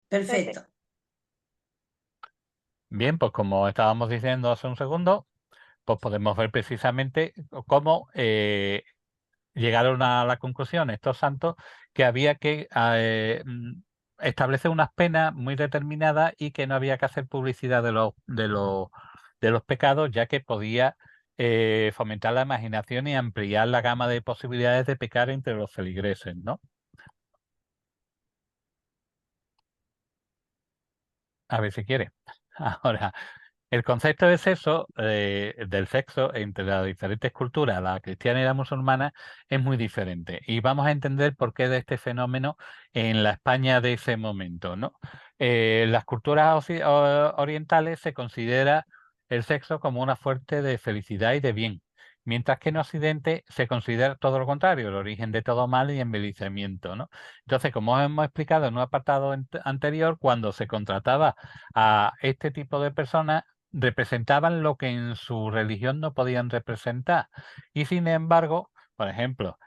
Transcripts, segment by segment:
Perfecto. Bien, pues como estábamos diciendo hace un segundo, pues podemos ver precisamente cómo llegaron a la conclusión estos santos que había que establecer unas penas muy determinadas y que no había que hacer publicidad de los pecados, ya que podía fomentar la imaginación y ampliar la gama de posibilidades de pecar entre los feligreses, ¿no? A ver si quiere. Ahora, el concepto de sexo, del sexo entre las diferentes culturas, la cristiana y la musulmana, es muy diferente. Y vamos a entender por qué de este fenómeno en la España de ese momento, ¿no? En las culturas orientales se considera el sexo como una fuente de felicidad y de bien, mientras que en Occidente se considera todo lo contrario, el origen de todo mal y embellecimiento, ¿no? Entonces, como hemos explicado en un apartado anterior, cuando se contrataba a este tipo de personas, representaban lo que en su religión no podían representar. Y sin embargo, por ejemplo,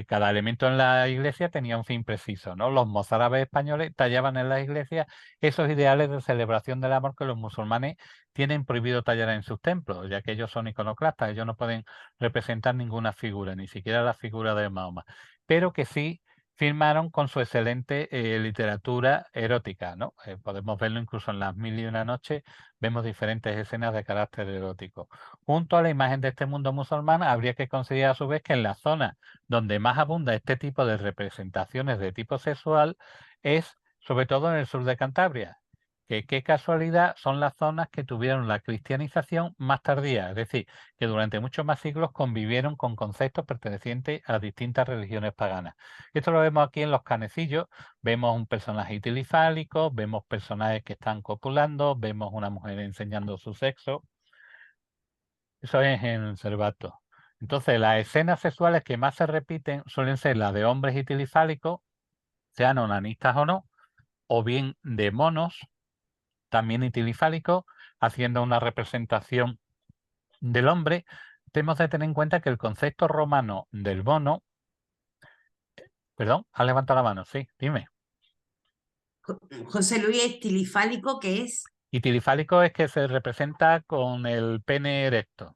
cada elemento en la iglesia tenía un fin preciso, ¿no? Los mozárabes españoles tallaban en las iglesias esos ideales de celebración del amor que los musulmanes tienen prohibido tallar en sus templos, ya que ellos son iconoclastas, ellos no pueden representar ninguna figura, ni siquiera la figura de Mahoma, pero que sí firmaron con su excelente literatura erótica, ¿no? Podemos verlo incluso en las Mil y una noches, vemos diferentes escenas de carácter erótico. Junto a la imagen de este mundo musulmán, habría que considerar a su vez que en la zona donde más abunda este tipo de representaciones de tipo sexual es sobre todo en el sur de Cantabria, que qué casualidad son las zonas que tuvieron la cristianización más tardía, es decir, que durante muchos más siglos convivieron con conceptos pertenecientes a distintas religiones paganas. Esto lo vemos aquí en los canecillos, vemos un personaje itilifálico, vemos personajes que están copulando, vemos una mujer enseñando su sexo. Eso es en Cervato. Entonces, las escenas sexuales que más se repiten suelen ser las de hombres itilifálicos, sean onanistas o no, o bien de monos, también itilifálicos, haciendo una representación del hombre. Tenemos que tener en cuenta que el concepto romano del mono, perdón, has levantado la mano, sí, dime. José Luis estilifálico, ¿qué es? Itilifálico es que se representa con el pene erecto.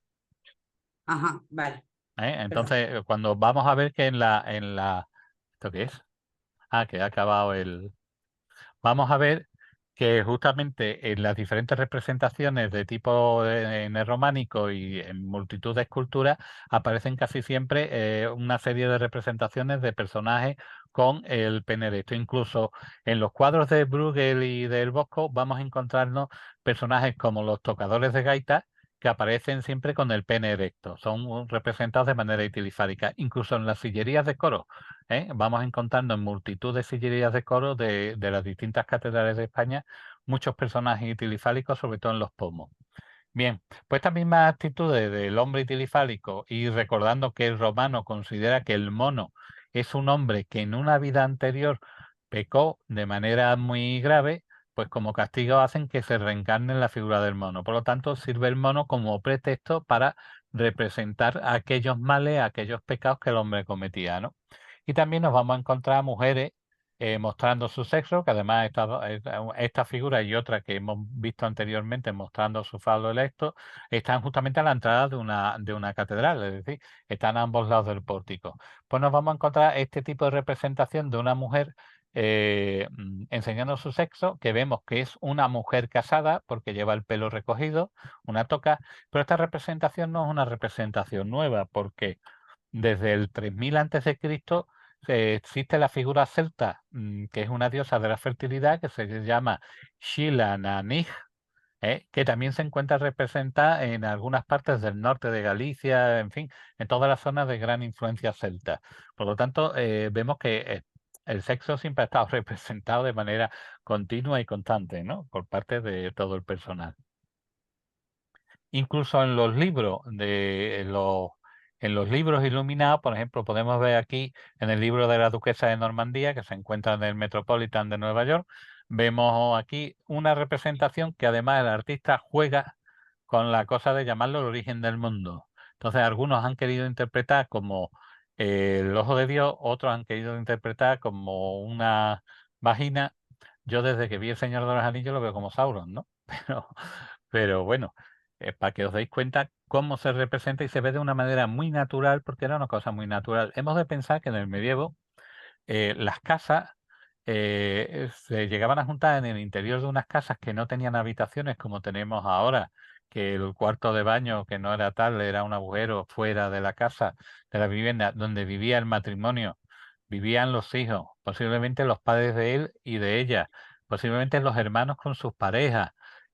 Ajá, vale, perdón. Entonces, cuando vamos a ver que ¿esto qué es? Ah, que ha acabado vamos a ver que justamente en las diferentes representaciones de tipo neorrománico y en multitud de esculturas aparecen casi siempre una serie de representaciones de personajes con el pene erecto. Incluso en los cuadros de Bruegel y del Bosco vamos a encontrarnos personajes como los tocadores de gaita que aparecen siempre con el pene erecto. Son representados de manera itilifárica. Incluso en las sillerías de coro vamos encontrando en multitud de sillerías de coro de las distintas catedrales de España muchos personajes itilifálicos, sobre todo en los pomos. Bien, pues estas mismas actitudes del hombre itilifálico y recordando que el romano considera que el mono es un hombre que en una vida anterior pecó de manera muy grave, pues como castigo hacen que se reencarne en la figura del mono. Por lo tanto, sirve el mono como pretexto para representar aquellos males, aquellos pecados que el hombre cometía, ¿no? Y también nos vamos a encontrar mujeres mostrando su sexo, que además esta figura y otra que hemos visto anteriormente mostrando su falo electo, están justamente a la entrada de una catedral, es decir, están a ambos lados del pórtico. Pues nos vamos a encontrar este tipo de representación de una mujer enseñando su sexo, que vemos que es una mujer casada porque lleva el pelo recogido, una toca, pero esta representación no es una representación nueva porque desde el 3000 a.C. Existe la figura celta, que es una diosa de la fertilidad que se llama Shila-na-nig, que también se encuentra representada en algunas partes del norte de Galicia, en fin, en todas las zonas de gran influencia celta. Por lo tanto, vemos que el sexo siempre ha estado representado de manera continua y constante, ¿no? Por parte de todo el personal. Incluso en los libros en los libros iluminados, por ejemplo, podemos ver aquí en el libro de la Duquesa de Normandía, que se encuentra en el Metropolitan de Nueva York, vemos aquí una representación que además el artista juega con la cosa de llamarlo el origen del mundo. Entonces, algunos han querido interpretar como el ojo de Dios, otros han querido interpretar como una vagina, Yo desde que vi El Señor de los Anillos lo veo como Sauron, ¿no? Pero bueno, para que os deis cuenta cómo se representa y se ve de una manera muy natural, porque era una cosa muy natural. Hemos de pensar que en el medievo las casas se llegaban a juntar en el interior de unas casas que no tenían habitaciones como tenemos ahora, que el cuarto de baño, que no era tal, era un agujero fuera de la casa, de la vivienda, donde vivía el matrimonio, vivían los hijos, posiblemente los padres de él y de ella, posiblemente los hermanos con sus parejas,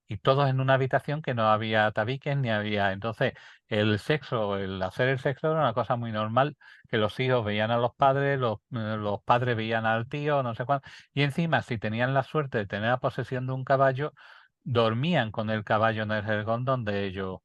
y todos en una habitación que no había tabiques ni había. Entonces, el sexo, el hacer el sexo era una cosa muy normal, que los hijos veían a los padres, los padres veían al tío, no sé cuánto, y encima, si tenían la suerte de tener la posesión de un caballo, dormían con el caballo en el jergón donde ellos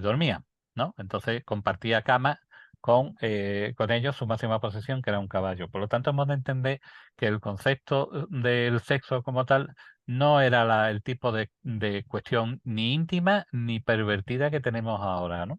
dormían, ¿no? Entonces compartía cama con ellos su máxima posesión, que era un caballo. Por lo tanto, hemos de entender que el concepto del sexo como tal no era el tipo de cuestión ni íntima ni pervertida que tenemos ahora, ¿no?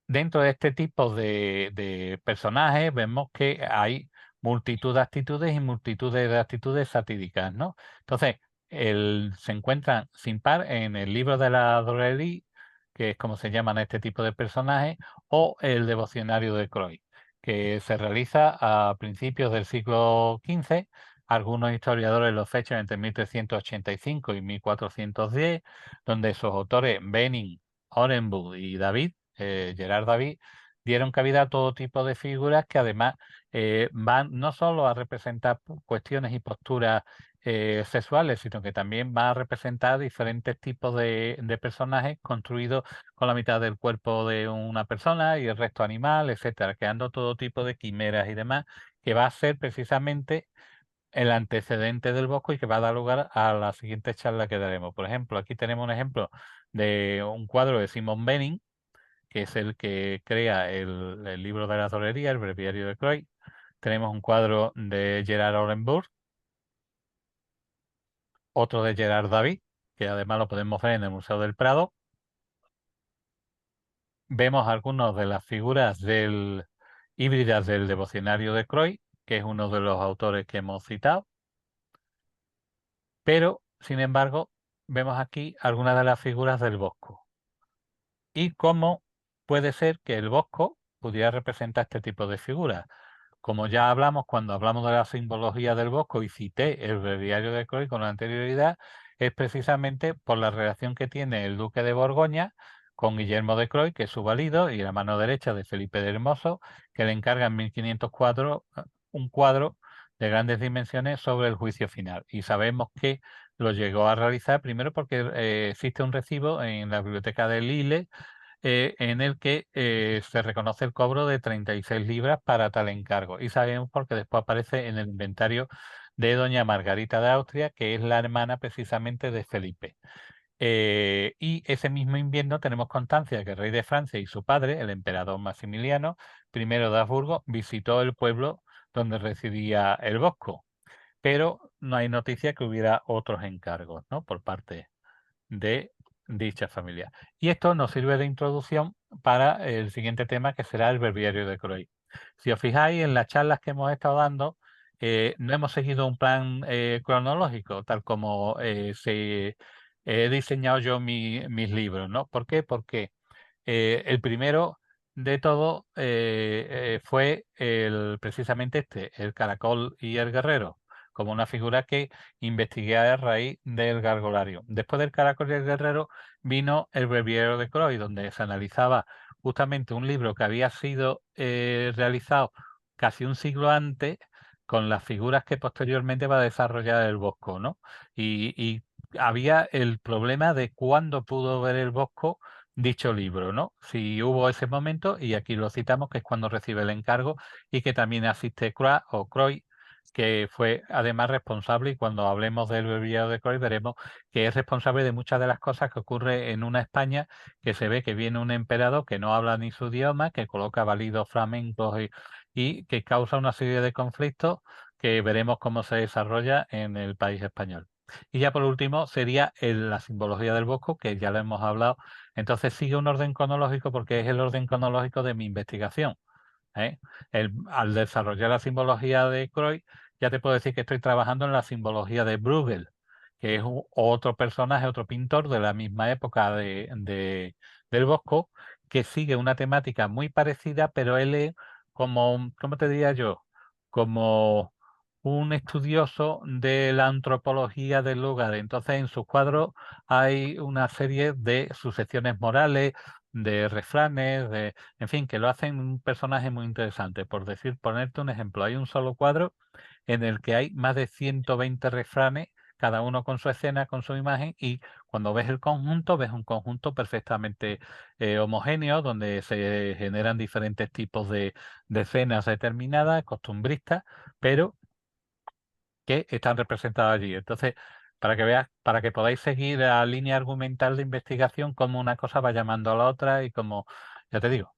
Dentro de este tipo de personajes vemos que hay multitud de actitudes y multitudes de actitudes satíricas, ¿no? Entonces, se encuentran sin par en el libro de la Drollerie, que es como se llaman este tipo de personajes, o el devocionario de Croix, que se realiza a principios del siglo XV. Algunos historiadores lo fechan entre 1385 y 1410, donde esos autores, Benning, Orenburg y David, Gerard David, dieron cabida a todo tipo de figuras que además van no solo a representar cuestiones y posturas sexuales, sino que también va a representar diferentes tipos de personajes construidos con la mitad del cuerpo de una persona y el resto animal, etcétera, creando todo tipo de quimeras y demás, que va a ser precisamente el antecedente del Bosco y que va a dar lugar a la siguiente charla que daremos. Por ejemplo, aquí tenemos un ejemplo de un cuadro de Simon Benning, que es el que crea el libro de la torería, el breviario de Croix. Tenemos un cuadro de Gerard Orenburg, otro de Gerard David, que además lo podemos ver en el Museo del Prado. Vemos algunas de las figuras híbridas del devocionario de Croix, que es uno de los autores que hemos citado. Pero, sin embargo, vemos aquí algunas de las figuras del Bosco. Y cómo puede ser que el Bosco pudiera representar este tipo de figuras. Como ya hablamos cuando hablamos de la simbología del Bosco y cité el breviario de Croix con anterioridad, es precisamente por la relación que tiene el duque de Borgoña con Guillermo de Croix, que es su valido y la mano derecha de Felipe de Hermoso, que le encarga en 1504 un cuadro de grandes dimensiones sobre el juicio final. Y sabemos que lo llegó a realizar primero porque existe un recibo en la biblioteca de Lille en el que se reconoce el cobro de 36 libras para tal encargo. Y sabemos porque después aparece en el inventario de doña Margarita de Austria, que es la hermana precisamente de Felipe. Y ese mismo invierno tenemos constancia que el rey de Francia y su padre, el emperador Maximiliano I de Habsburgo, visitó el pueblo donde residía el Bosco, pero no hay noticia que hubiera otros encargos, ¿no?, por parte de dicha familia. Y esto nos sirve de introducción para el siguiente tema, que será el breviario de Croix. Si os fijáis en las charlas que hemos estado dando, no hemos seguido un plan cronológico, tal como he diseñado yo mis libros, ¿no? ¿Por qué? Porque el primero de todo fue precisamente el caracol y el guerrero, como una figura que investigué a raíz del gargolario. Después del caracol y el guerrero vino el breviario de Croix, donde se analizaba justamente un libro que había sido realizado casi un siglo antes, con las figuras que posteriormente va a desarrollar el Bosco, ¿no? Y había el problema de cuándo pudo ver el Bosco dicho libro, ¿no? Si hubo ese momento, y aquí lo citamos, que es cuando recibe el encargo y que también asiste Croix, que fue además responsable, y cuando hablemos del breviario de Croix veremos que es responsable de muchas de las cosas que ocurre en una España, que se ve que viene un emperador que no habla ni su idioma, que coloca válidos flamencos y que causa una serie de conflictos que veremos cómo se desarrolla en el país español. Y ya por último sería la simbología del Bosco, que ya lo hemos hablado. Entonces sigue un orden cronológico porque es el orden cronológico de mi investigación. Al desarrollar la simbología de Croix, ya te puedo decir que estoy trabajando en la simbología de Bruegel, que es otro personaje, otro pintor de la misma época del Bosco, que sigue una temática muy parecida, pero él es como, ¿cómo te diría yo? Como un estudioso de la antropología del lugar. Entonces, en sus cuadros hay una serie de sucesiones morales, de refranes, en fin, que lo hacen un personaje muy interesante. Por decir, ponerte un ejemplo, hay un solo cuadro en el que hay más de 120 refranes, cada uno con su escena, con su imagen, y cuando ves el conjunto, ves un conjunto perfectamente homogéneo, donde se generan diferentes tipos de escenas determinadas, costumbristas, pero que están representadas allí. Entonces, para que veas, para que podáis seguir la línea argumental de investigación, cómo una cosa va llamando a la otra y como, ya te digo.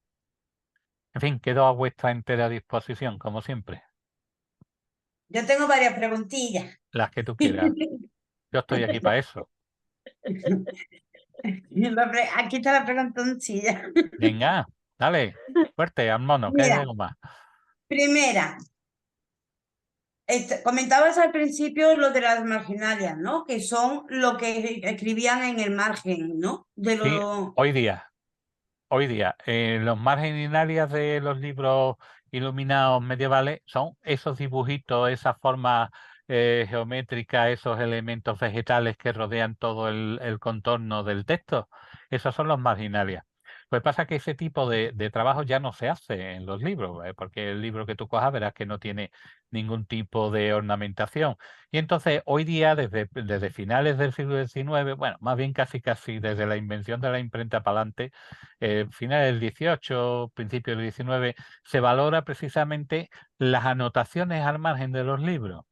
En fin, quedo a vuestra entera disposición, como siempre. Yo tengo varias preguntillas. Las que tú quieras. Yo estoy aquí para eso. Aquí está la preguntoncilla. Venga, dale, fuerte, al mono, que hay Mira, algo más. primera, comentabas al principio lo de las marginalias, ¿no? Que son lo que escribían en el margen, ¿no? De Sí, lo... hoy día, los marginales de los libros iluminados medievales son esos dibujitos, esas formas geométricas, esos elementos vegetales que rodean todo el contorno del texto. Esos son los marginales. Pues pasa que ese tipo de trabajo ya no se hace en los libros, porque el libro que tú cojas verás que no tiene ningún tipo de ornamentación. Y entonces hoy día, desde finales del siglo XIX, bueno, más bien casi desde la invención de la imprenta para adelante, finales del XVIII, principios del XIX, se valora precisamente las anotaciones al margen de los libros.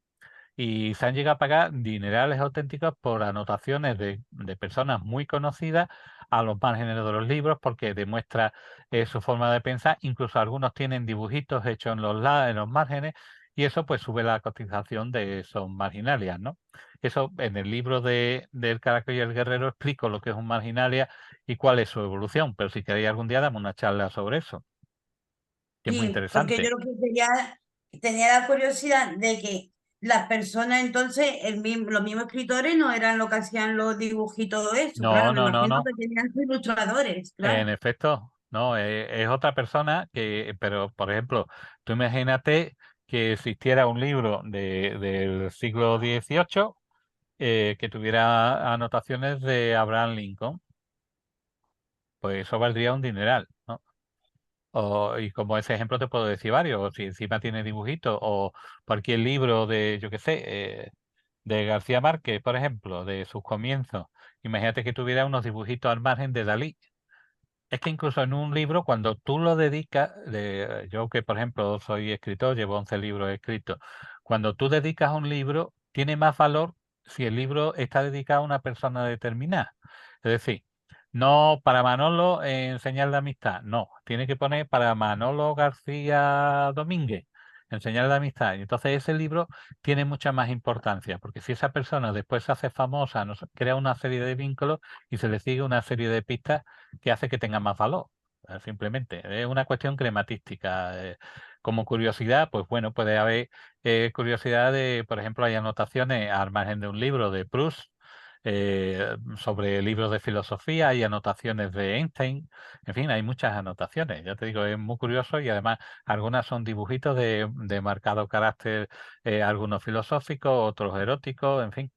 Y se han llegado a pagar dinerales auténticos por anotaciones de personas muy conocidas a los márgenes de los libros porque demuestra su forma de pensar. Incluso algunos tienen dibujitos hechos en los márgenes y eso pues sube la cotización de esos marginalias, ¿no? Eso en el libro del Caracol y el Guerrero explico lo que es un marginalia y cuál es su evolución, pero si queréis algún día damos una charla sobre eso, que es muy Sí, porque yo interesante. lo que tenía la curiosidad de que las personas entonces, los mismos escritores no eran lo que hacían los dibujos y todo eso, claro, No, me no, no, imagino no. que tenían sus ilustradores, En claro. efecto, no, es otra persona que, pero por ejemplo, tú imagínate que existiera un libro del siglo XVIII que tuviera anotaciones de Abraham Lincoln, pues eso valdría un dineral, ¿no? Y como ese ejemplo te puedo decir varios, o si encima tiene dibujitos, o cualquier libro de, yo qué sé, de García Márquez, por ejemplo, de sus comienzos. Imagínate que tuviera unos dibujitos al margen de Dalí. Es que incluso en un libro, cuando tú lo dedicas, yo que por ejemplo soy escritor, llevo 11 libros escritos, cuando tú dedicas un libro, tiene más valor si el libro está dedicado a una persona determinada. Es decir, no para Manolo en señal de amistad, no, tiene que poner para Manolo García Domínguez en señal de amistad. Y entonces ese libro tiene mucha más importancia, porque si esa persona después se hace famosa, crea una serie de vínculos y se le sigue una serie de pistas que hace que tenga más valor. Simplemente, es una cuestión crematística. Como curiosidad, pues bueno, puede haber curiosidad de, por ejemplo, hay anotaciones al margen de un libro de Proust sobre libros de filosofía, hay anotaciones de Einstein, en fin, hay muchas anotaciones. Ya te digo, es muy curioso y además algunas son dibujitos de marcado carácter, algunos filosóficos, otros eróticos, en fin.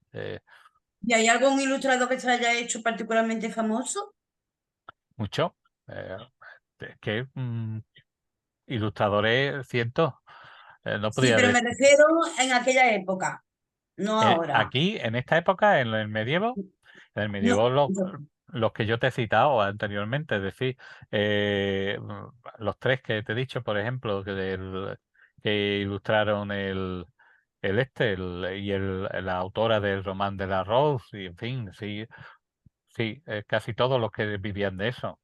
¿Y hay algún ilustrador que se haya hecho particularmente famoso? Mucho. Que ilustradores cientos, no Sí, podría pero me decir. refiero en aquella época, no ahora. Aquí, en esta época, en el No, medievo los que yo te he citado anteriormente, es decir, los tres que te he dicho, por ejemplo, que ilustraron la autora del Román de la Rose, y en fin, sí, sí, casi todos los que vivían de eso.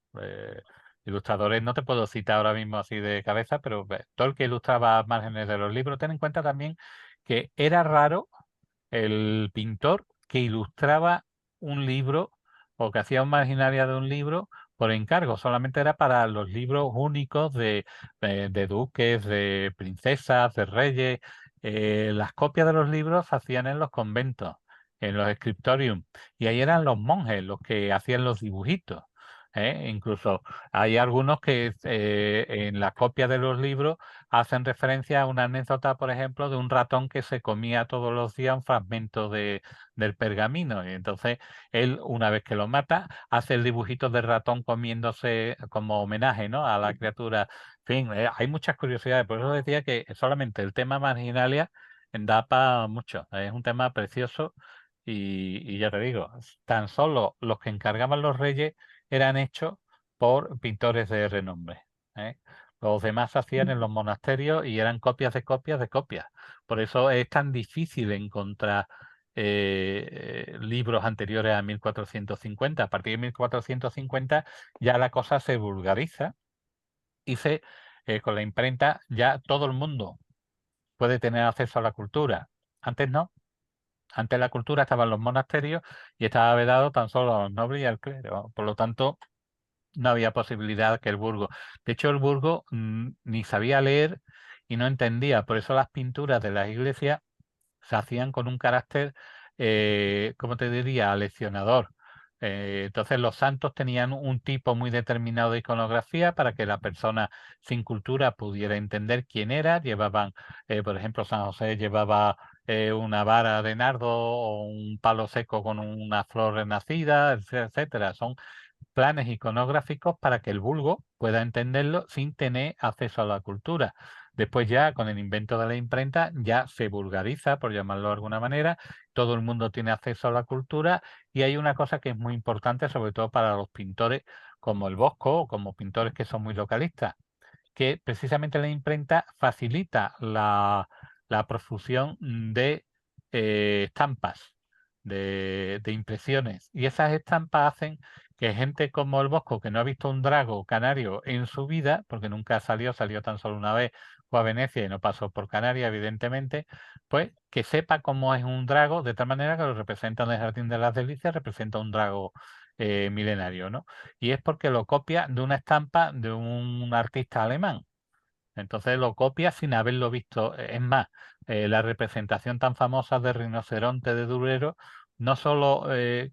Ilustradores no te puedo citar ahora mismo así de cabeza, pero todo el que ilustraba márgenes de los libros, ten en cuenta también que era raro el pintor que ilustraba un libro o que hacía un marginalia de un libro por encargo, solamente era para los libros únicos de duques, de princesas, de reyes, las copias de los libros se hacían en los conventos, en los scriptorium, y ahí eran los monjes los que hacían los dibujitos. Incluso hay algunos que en las copias de los libros hacen referencia a una anécdota, por ejemplo, de un ratón que se comía todos los días un fragmento del pergamino. Y entonces él, una vez que lo mata, hace el dibujito del ratón comiéndose como homenaje, ¿no?, a la criatura. En fin, hay muchas curiosidades. Por eso decía que solamente el tema marginalia da para mucho. Es un tema precioso y ya te digo, tan solo los que encargaban los reyes eran hechos por pintores de renombre. ¿eh? Los demás se hacían en los monasterios y eran copias de copias de copias. Por eso es tan difícil encontrar libros anteriores a 1450. A partir de 1450 ya la cosa se vulgariza y con la imprenta ya todo el mundo puede tener acceso a la cultura. Antes no. Antes la cultura estaba en los monasterios y estaba vedado tan solo a los nobles y al clero. Por lo tanto, no había posibilidad que el burgo. De hecho, el burgo ni sabía leer y no entendía. Por eso las pinturas de las iglesias se hacían con un carácter, ¿cómo te diría?, aleccionador. Entonces los santos tenían un tipo muy determinado de iconografía para que la persona sin cultura pudiera entender quién era. Llevaban, por ejemplo, San José llevaba una vara de nardo o un palo seco con una flor renacida, etcétera. Son planes iconográficos para que el vulgo pueda entenderlo sin tener acceso a la cultura. Después ya con el invento de la imprenta ya se vulgariza, por llamarlo de alguna manera, todo el mundo tiene acceso a la cultura y hay una cosa que es muy importante, sobre todo para los pintores como el Bosco o como pintores que son muy localistas, que precisamente la imprenta facilita la profusión de estampas, de impresiones. Y esas estampas hacen que gente como el Bosco, que no ha visto un drago canario en su vida, porque nunca salió tan solo una vez, fue a Venecia y no pasó por Canarias, evidentemente, pues que sepa cómo es un drago, de tal manera que lo representa en el Jardín de las Delicias, representa un drago milenario, ¿no? Y es porque lo copia de una estampa de un artista alemán. Entonces lo copia sin haberlo visto. Es más, la representación tan famosa de rinoceronte de Durero, no solo que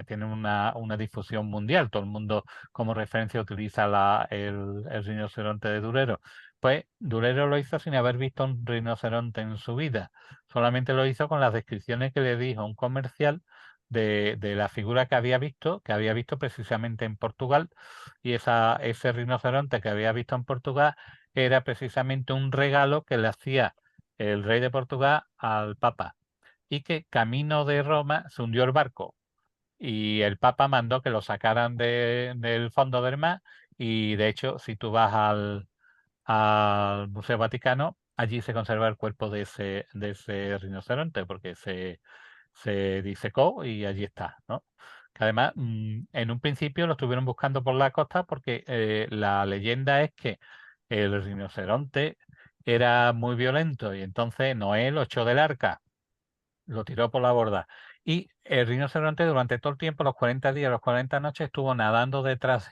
tiene una difusión mundial, todo el mundo como referencia utiliza el rinoceronte de Durero, pues Durero lo hizo sin haber visto un rinoceronte en su vida, solamente lo hizo con las descripciones que le dijo un comercial de la figura que había visto precisamente en Portugal, y ese rinoceronte que había visto en Portugal era precisamente un regalo que le hacía el rey de Portugal al Papa y que camino de Roma se hundió el barco y el Papa mandó que lo sacaran del fondo del mar y de hecho si tú vas al Museo Vaticano, allí se conserva el cuerpo de ese rinoceronte porque se disecó y allí está, ¿no? Que además, en un principio lo estuvieron buscando por la costa porque la leyenda es que el rinoceronte era muy violento y entonces Noé lo echó del arca, lo tiró por la borda. Y el rinoceronte durante todo el tiempo, los 40 días, los 40 noches, estuvo nadando detrás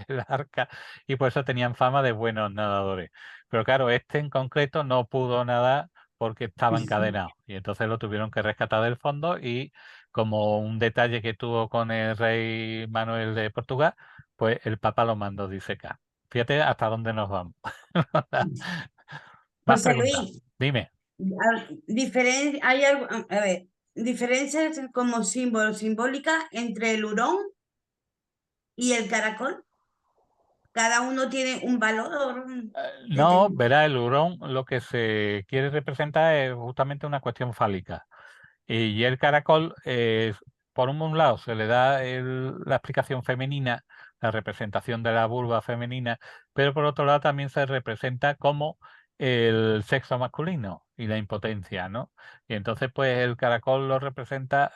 del arca y por eso tenían fama de buenos nadadores. Pero claro, este en concreto no pudo nadar porque estaba encadenado y entonces lo tuvieron que rescatar del fondo y como un detalle que tuvo con el rey Manuel de Portugal, pues el Papa lo mandó disecar. Fíjate hasta dónde nos vamos. Más José preguntas. Luis, Dime. hay algo, a ver, diferencias como símbolo, simbólica entre el hurón y el caracol. Cada uno tiene un valor No, determinado. verá, el hurón lo que se quiere representar es justamente una cuestión fálica. Y el caracol, por un lado, se le da la explicación femenina, la representación de la vulva femenina, pero por otro lado también se representa como el sexo masculino y la impotencia, ¿no? Y entonces, pues el caracol lo representa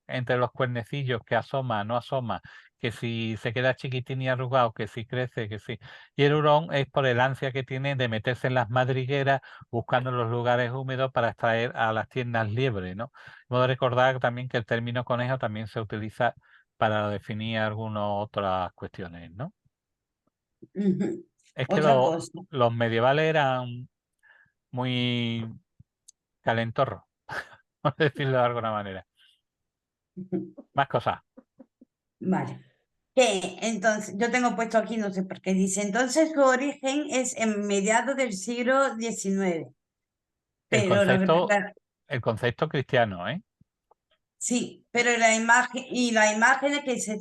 entre los cuernecillos que asoma, no asoma, que si se queda chiquitín y arrugado, que si crece, que si. Y el hurón es por el ansia que tiene de meterse en las madrigueras buscando los lugares húmedos para extraer a las tiernas liebres, ¿no? Puedo recordar también que el término conejo también se utiliza para definir algunas otras cuestiones, ¿no? Ujú. Es que Otra cosa. los medievales eran muy calentorro, por decirlo de alguna manera. Más cosas. Vale. Que entonces, yo tengo puesto aquí, no sé por qué, dice, entonces su origen es en mediados del siglo XIX, El pero concepto, el concepto cristiano, ¿eh? sí, pero la imagen y la imagen que se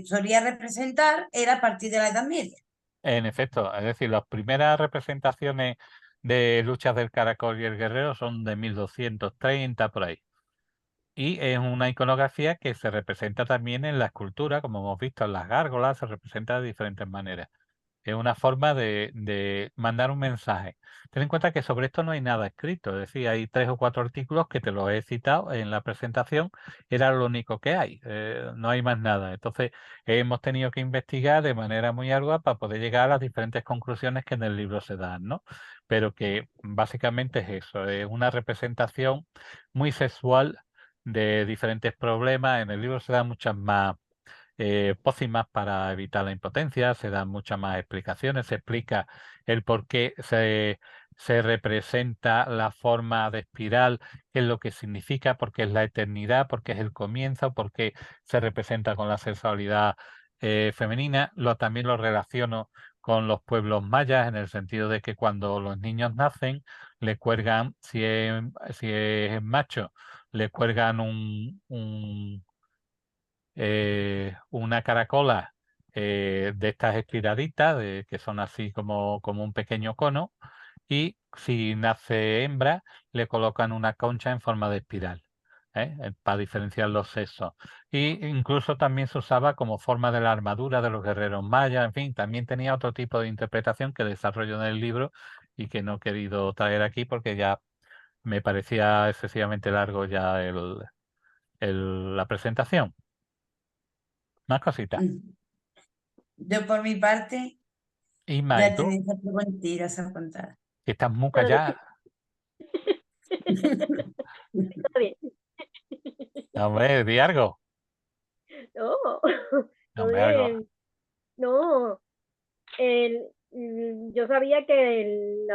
solía representar era a partir de la Edad Media. En efecto, es decir, las primeras representaciones de luchas del caracol y el guerrero son de 1230 por ahí. Y es una iconografía que se representa también en la escultura, como hemos visto en las gárgolas, se representa de diferentes maneras. Es una forma de mandar un mensaje. Ten en cuenta que sobre esto no hay nada escrito, es decir, hay 3 o 4 artículos que te los he citado en la presentación, era lo único que hay, no hay más nada. Entonces, hemos tenido que investigar de manera muy ardua para poder llegar a las diferentes conclusiones que en el libro se dan, ¿no? Pero que básicamente es eso, es una representación muy sexual de diferentes problemas. En el libro se dan muchas más pócimas para evitar la impotencia, se dan muchas más explicaciones, se explica el por qué se representa la forma de espiral, qué es lo que significa, por qué es la eternidad, por qué es el comienzo, por qué se representa con la sexualidad femenina. También lo relaciono con los pueblos mayas, en el sentido de que cuando los niños nacen, le cuelgan, si es macho, le cuelgan una caracola de estas estiraditas, que son así como un pequeño cono, y si nace hembra, le colocan una concha en forma de espiral, para diferenciar los sexos. Y incluso también se usaba como forma de la armadura de los guerreros mayas, en fin, también tenía otro tipo de interpretación que desarrollo en el libro y que no he querido traer aquí porque ya me parecía excesivamente largo ya la presentación. Más cositas. Yo por mi parte Isma, ¿y ya tú? tenéis cuatro mentiras a contar. Que estás muy Está bien. callada. Está bien. No, hombre, di algo. No, No, todo hombre, algo. bien. No, yo sabía que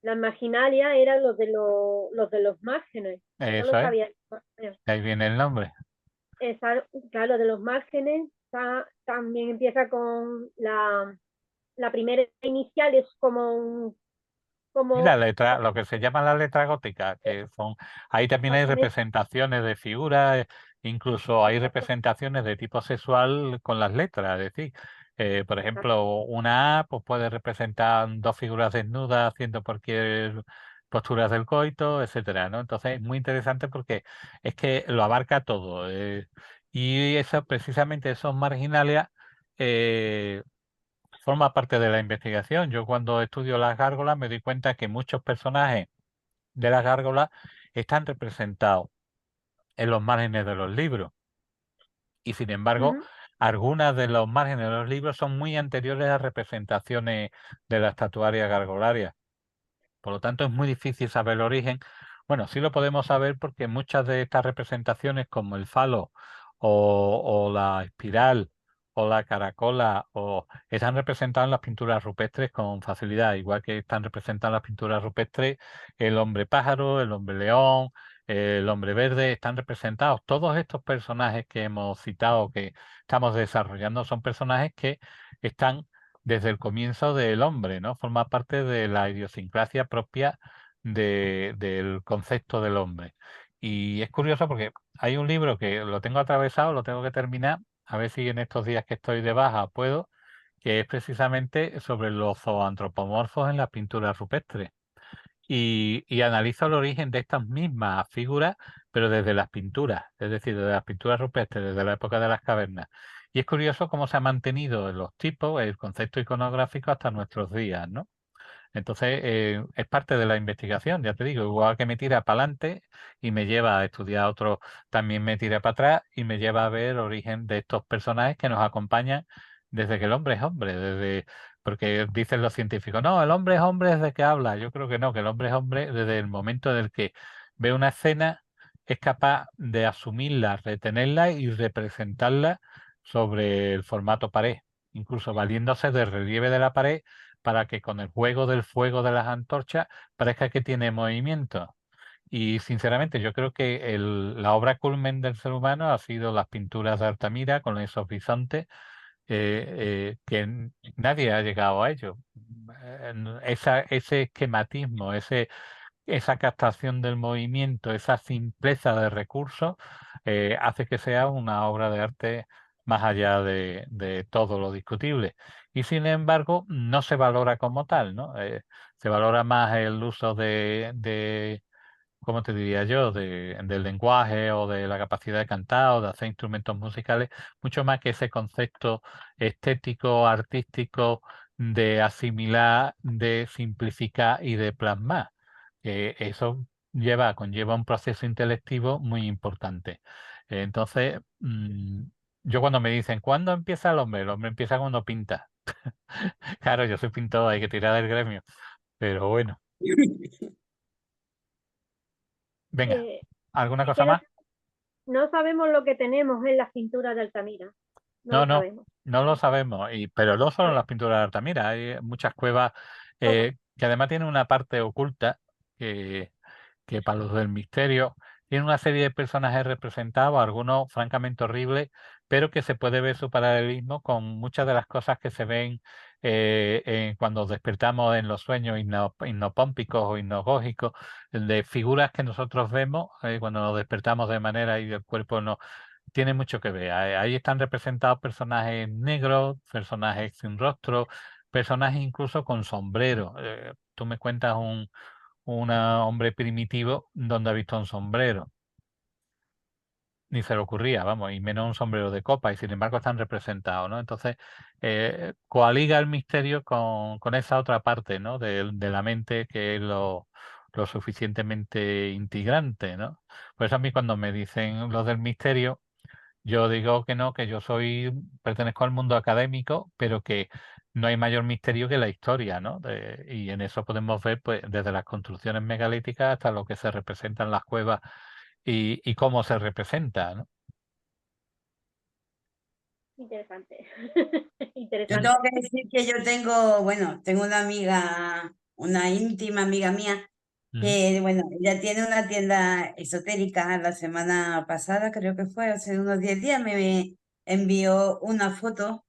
la marginalia eran los de los márgenes. Eso Eso lo es. sabía. Ahí viene el nombre. Claro, de los márgenes también empieza con la primera inicial, es Y la como letra, lo que se llama la letra gótica, que son, ahí también hay exactamente, representaciones de figuras, incluso hay representaciones de tipo sexual con las letras, es decir, por ejemplo, una A pues puede representar dos figuras desnudas haciendo cualquier postura del coito, etcétera, ¿no? Entonces es muy interesante porque es que lo abarca todo, y eso, precisamente esos marginales forma parte de la investigación. Yo cuando estudio las gárgolas me doy cuenta que muchos personajes de las gárgolas están representados en los márgenes de los libros. Y sin embargo, ujú, algunas de los márgenes de los libros son muy anteriores a representaciones de la estatuaria gargolaria. Por lo tanto, es muy difícil saber el origen. Bueno, sí lo podemos saber porque muchas de estas representaciones, como el falo o la espiral o la caracola, están representadas en las pinturas rupestres con facilidad, igual que están representadas en las pinturas rupestres el hombre pájaro, el hombre león, el hombre verde, están representados. Todos estos personajes que hemos citado, que estamos desarrollando, son personajes que están desde el comienzo del hombre, ¿no? Forma parte de la idiosincrasia propia del concepto del hombre. Y es curioso porque hay un libro que lo tengo atravesado, lo tengo que terminar, a ver si en estos días que estoy de baja puedo, que es precisamente sobre los zooantropomorfos en las pinturas rupestres. Y analiza el origen de estas mismas figuras, pero desde las pinturas, es decir, desde las pinturas rupestres, desde la época de las cavernas. Y es curioso cómo se ha mantenido en los tipos el concepto iconográfico hasta nuestros días, ¿no? Entonces, es parte de la investigación, ya te digo, igual que me tira para adelante y me lleva a estudiar otro, también me tira para atrás y me lleva a ver el origen de estos personajes que nos acompañan desde que el hombre es hombre, porque dicen los científicos, no, el hombre es hombre desde que habla. Yo creo que no, que el hombre es hombre desde el momento en el que ve una escena, es capaz de asumirla, retenerla y representarla sobre el formato pared, incluso valiéndose del relieve de la pared para que con el juego del fuego de las antorchas parezca que tiene movimiento. Y sinceramente yo creo que la obra culmen del ser humano ha sido las pinturas de Altamira con esos bisontes, que nadie ha llegado a ello. Ese esquematismo, esa captación del movimiento, esa simpleza de recursos, hace que sea una obra de arte más allá de todo lo discutible. Y sin embargo, no se valora como tal, ¿no? Se valora más el uso de ¿cómo te diría yo?, del lenguaje o de la capacidad de cantar o de hacer instrumentos musicales, mucho más que ese concepto estético, artístico, de asimilar, de simplificar y de plasmar. Eso conlleva un proceso intelectivo muy importante. Entonces, yo cuando me dicen, ¿cuándo empieza el hombre empieza cuando pinta. Claro, yo soy pintor, hay que tirar del gremio, pero bueno, venga, Eh, ¿alguna es cosa que más? no sabemos lo que tenemos en las pinturas de Altamira. No No, lo no, sabemos. no lo sabemos, pero no solo en Vale. las pinturas de Altamira, hay muchas cuevas, Todo. que además tienen una parte oculta que para los del misterio tiene una serie de personajes representados, algunos francamente horribles, pero que se puede ver su paralelismo con muchas de las cosas que se ven, cuando despertamos en los sueños hipnopómpicos o hipnagógicos, de figuras que nosotros vemos, cuando nos despertamos de manera y el cuerpo no tiene mucho que ver. Ahí están representados personajes negros, personajes sin rostro, personajes incluso con sombrero. Tú me cuentas un hombre primitivo donde ha visto un sombrero. Ni se le ocurría, vamos, y menos un sombrero de copa, y sin embargo están representados, ¿no? Entonces, coaliga el misterio con esa otra parte, ¿no? De la mente que es lo suficientemente integrante, ¿no? Por eso a mí cuando me dicen lo del misterio, yo digo que no, que pertenezco al mundo académico, pero que no hay mayor misterio que la historia, ¿no? Y en eso podemos ver, pues, desde las construcciones megalíticas hasta lo que se representa en las cuevas y cómo se representa, ¿no? Interesante. Yo tengo Interesante. que decir que yo tengo una amiga, una íntima amiga mía, Ujú. que, bueno, ella tiene una tienda esotérica. La semana pasada, creo que fue, hace unos 10 días, me envió una foto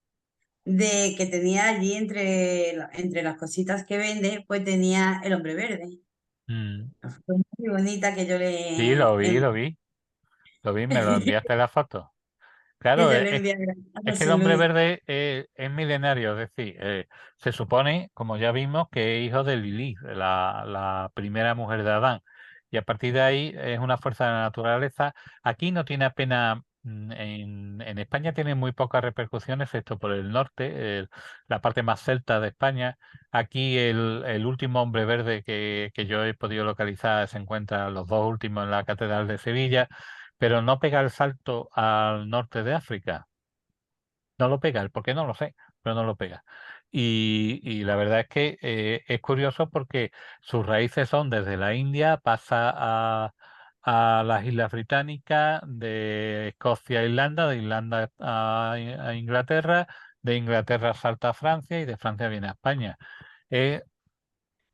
de que tenía allí entre las cositas que vende, pues tenía el hombre verde. Mm. Una foto muy bonita que yo Sí, le, me lo enviaste la foto. que Claro, yo le envié a es que el José hombre Luis. verde, es milenario, es decir, se supone, como ya vimos, que es hijo de Lilith, la primera mujer de Adán, y a partir de ahí es una fuerza de la naturaleza. Aquí no tiene apenas, en España tiene muy pocas repercusiones, excepto por el norte, la parte más celta de España. Aquí el último hombre verde que yo he podido localizar se encuentra, los dos últimos, en la Catedral de Sevilla, pero no pega el salto al norte de África. No lo pega, el por qué no lo sé, pero no lo pega. Y la verdad es que, es curioso porque sus raíces son desde la India, pasa a las Islas Británicas, de Escocia a Irlanda, de Irlanda a Inglaterra, de Inglaterra salta a Francia y de Francia viene a España. Es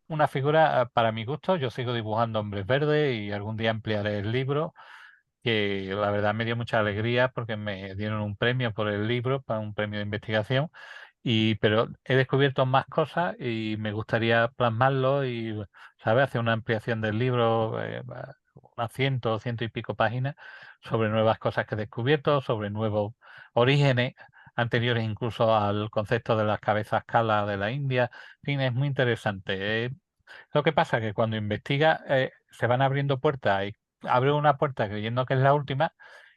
una figura, para mi gusto, yo sigo dibujando hombres verdes y algún día ampliaré el libro, que la verdad me dio mucha alegría porque me dieron un premio por el libro, para un premio de investigación, pero he descubierto más cosas y me gustaría plasmarlo y, ¿sabes?, hacer una ampliación del libro, unas ciento y pico páginas, sobre nuevas cosas que he descubierto, sobre nuevos orígenes anteriores incluso al concepto de las cabezas kala de la India. En fin, es muy interesante. Lo que pasa es que cuando investiga, se van abriendo puertas y abre una puerta creyendo que es la última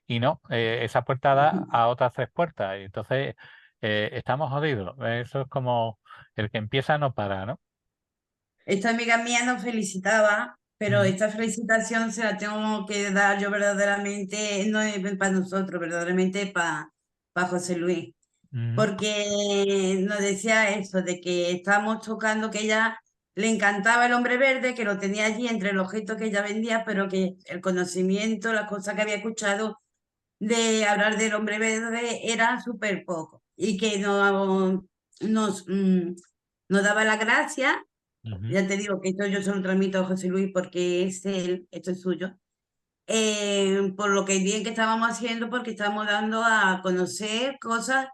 y no, esa puerta da a otras tres puertas y entonces, estamos jodidos. Eso es como el que empieza no para, ¿no? Esta amiga mía nos felicitaba, pero Mm, esta felicitación se la tengo que dar yo verdaderamente, no es para nosotros, verdaderamente para José Luis, mm, porque nos decía eso, de que estábamos tocando, que ella le encantaba el hombre verde, que lo tenía allí entre el objeto que ella vendía, pero que el conocimiento, las cosas que había escuchado de hablar del hombre verde era súper poco y que no nos, nos daba la gracia. Ujú. Ya te digo que esto yo se lo transmito a José Luis porque es él, esto es suyo. Por lo que bien que estábamos haciendo, porque estábamos dando a conocer cosas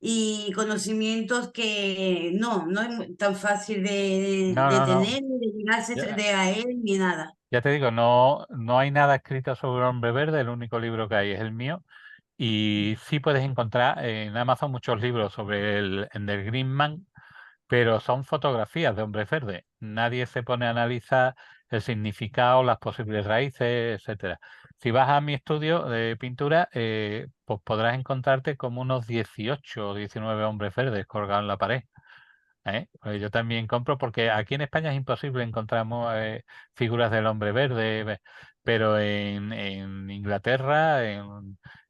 y conocimientos que no es tan fácil No, de no, tener, no. ni de llegarse Ya, de a él, ni nada. ya te digo, no hay nada escrito sobre el hombre verde, el único libro que hay es el mío. Y sí puedes encontrar en Amazon muchos libros sobre el Ender Greenman, pero son fotografías de hombres verdes. Nadie se pone a analizar el significado, las posibles raíces, etcétera. Si vas a mi estudio de pintura, pues podrás encontrarte como unos 18 o 19 hombres verdes colgados en la pared. Pues yo también compro porque aquí en España es imposible encontrar figuras del hombre verde, pero en Inglaterra,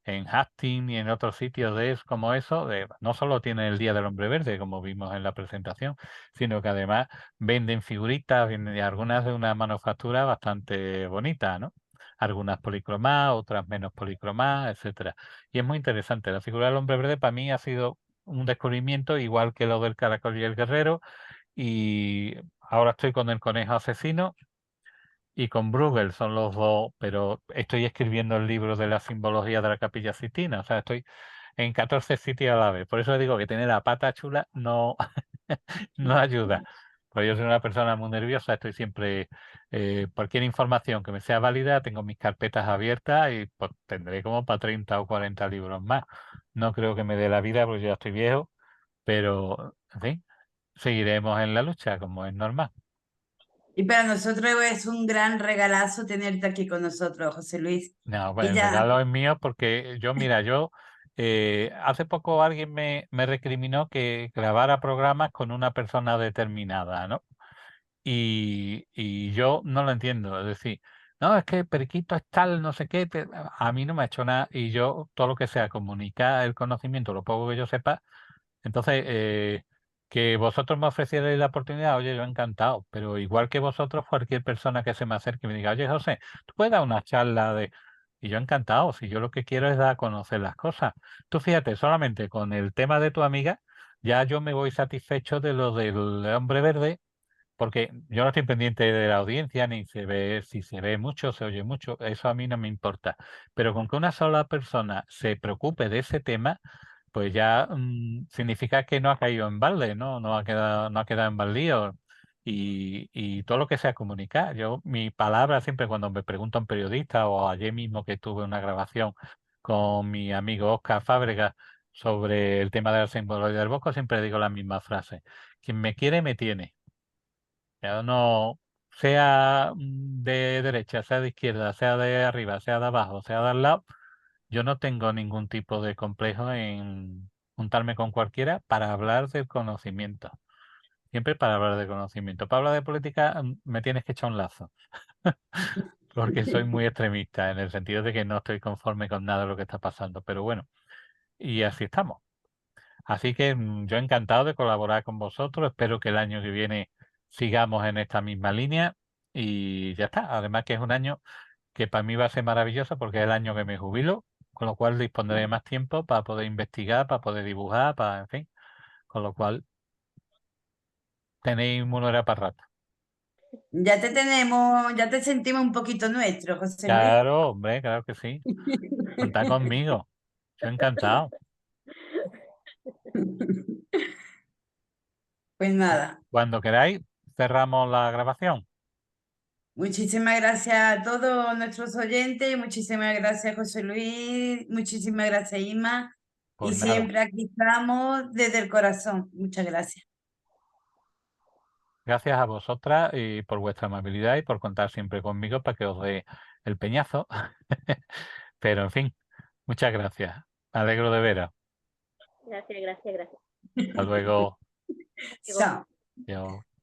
en Hastings y en otros sitios como eso, no solo tienen el Día del Hombre Verde, como vimos en la presentación, sino que además venden figuritas, venden algunas de una manufactura bastante bonita, ¿no? Algunas policromadas, otras menos policromadas, etcétera. Y es muy interesante. La figura del hombre verde para mí ha sido un descubrimiento, igual que lo del caracol y el guerrero, y ahora estoy con el conejo asesino y con Bruegel, son los dos, pero estoy escribiendo el libro de la simbología de la Capilla Sistina, o sea, estoy en 14 sitios a la vez. Por eso digo que tener la pata chula no, no ayuda. Pues yo soy una persona muy nerviosa, estoy siempre, cualquier información que me sea válida, tengo mis carpetas abiertas y pues tendré como para 30 o 40 libros más. No creo que me dé la vida porque yo ya estoy viejo, pero, en fin, seguiremos en la lucha, como es normal. Y para nosotros es un gran regalazo tenerte aquí con nosotros, José Luis. No, Y bueno, el ya, regalo es mío porque yo, hace poco alguien me recriminó que grabara programas con una persona determinada, ¿no? Y yo no lo entiendo, es decir, no, es que Periquito es tal, no sé qué, a mí no me ha hecho nada y yo todo lo que sea comunicar el conocimiento, lo poco que yo sepa, entonces, que vosotros me ofrecierais la oportunidad, oye, yo encantado, pero igual que vosotros, cualquier persona que se me acerque y me diga, oye, José, tú puedes dar una charla de... Y yo encantado, si yo lo que quiero es dar a conocer las cosas. Tú fíjate, solamente con el tema de tu amiga, ya yo me voy satisfecho de lo del hombre verde, porque yo no estoy pendiente de la audiencia, ni se ve, si se ve mucho, se oye mucho, eso a mí no me importa. Pero con que una sola persona se preocupe de ese tema, pues ya significa que no ha caído en balde, ¿no? No ha quedado en baldío. Y todo lo que sea comunicar. Yo, mi palabra siempre cuando me pregunta un periodista o ayer mismo que tuve una grabación con mi amigo Oscar Fábregas sobre el tema de la simbología del bosque, siempre digo la misma frase. Quien me quiere, me tiene. Ya no, sea de derecha, sea de izquierda, sea de arriba, sea de abajo, sea de al lado, yo no tengo ningún tipo de complejo en juntarme con cualquiera para hablar del conocimiento. Siempre para hablar de conocimiento. Para hablar de política me tienes que echar un lazo, porque soy muy extremista en el sentido de que no estoy conforme con nada de lo que está pasando. Pero bueno, y así estamos. Así que yo encantado de colaborar con vosotros. Espero que el año que viene sigamos en esta misma línea y ya está. Además que es un año que para mí va a ser maravilloso porque es el año que me jubilo, con lo cual dispondré de más tiempo para poder investigar, para poder dibujar, para, en fin, con lo cual tenéis moneda para rato. ya te tenemos, ya te sentimos un poquito nuestro, José Luis. Claro, hombre, claro que sí. Contad conmigo. Yo encantado. Pues nada, Cuando queráis, cerramos la grabación. muchísimas gracias a todos nuestros oyentes, muchísimas gracias José Luis, muchísimas gracias Inma, y Pues nada. siempre aquí estamos desde el corazón. Muchas gracias. Gracias a vosotras y por vuestra amabilidad y por contar siempre conmigo para que os dé el peñazo. Pero en fin, muchas gracias. Me alegro de veros. Gracias, gracias, gracias. Hasta luego. Digo, Chao. Adiós.